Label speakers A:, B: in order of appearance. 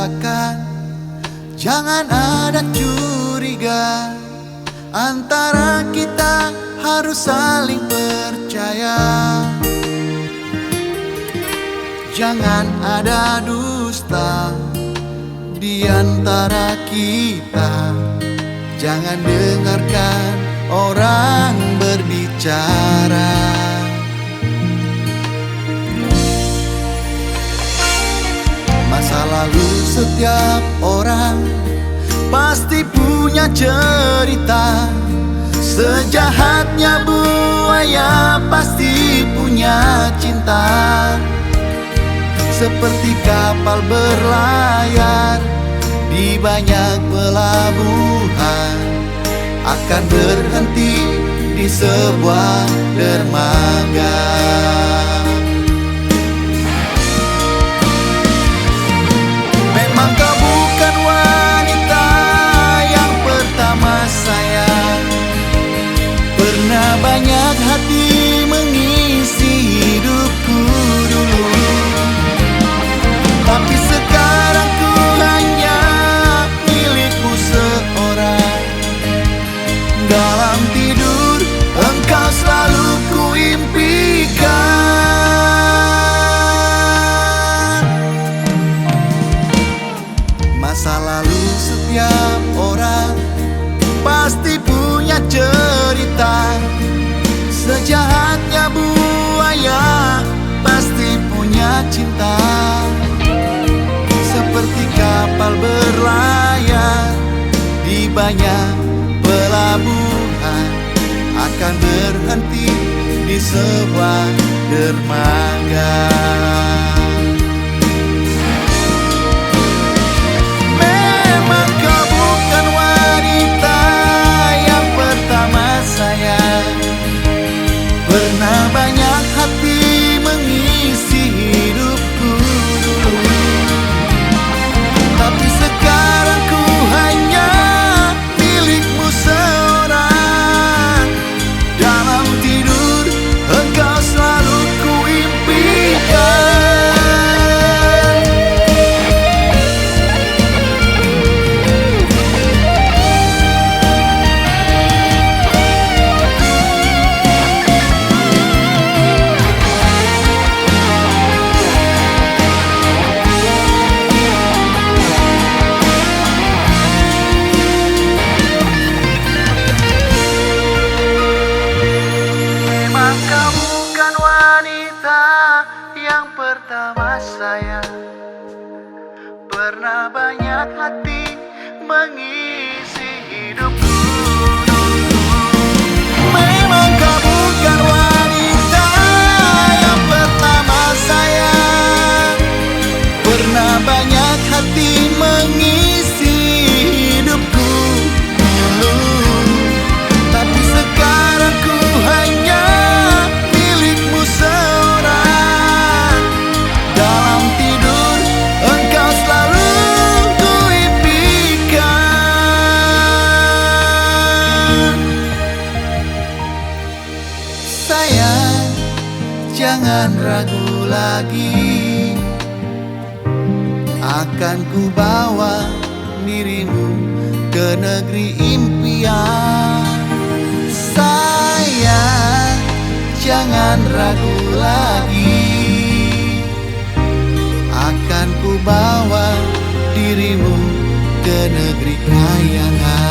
A: katakan, jangan ada curiga. Antara kita harus saling percaya. Jangan ada dusta di antara kita. Jangan dengarkan orang berbicara. Masa lalu setiap orang pasti punya cerita. Sejahatnya buaya pasti punya cinta. Seperti kapal berlayar di banyak pelabuhan, akan berhenti di sebuah dermaga. Memang kau bukan wanita yang pertama sayang. Pernah banyak hati mengisi hidupku dulu, tapi sekarang ku hanya milikmu seorang. Dalam tidur engkau selalu ku impikan. Masa lalu setiap orang pasti punya cerita. Sejahatnya buaya pasti punya cinta. Seperti kapal berlayar di banyak pelabuhan, akan berhenti di sebuah dermaga. Memang kau bukan wanita yang pertama sayang. Pernah banyak hati mengisi hidupku dulu, tapi sekarang ku hanya milikmu seorang. Dalam tidur engkau selalu ku impikan. Memang kau bukan wanita yang pertama sayang. Pernah banyak hati mengisi hidupku dulu. Memang kau bukan wanita yang pertama sayang. Pernah banyak hati mengisi hidupku dulu, tapi sekarang ku hanya milikmu seorang. Dalam tidur engkau selalu ku impikan. Sayang, jangan ragu lagi. Akan ku bawa dirimu ke negeri impian. Sayang, jangan ragu lagi. Akan ku bawa dirimu ke negeri kayangan.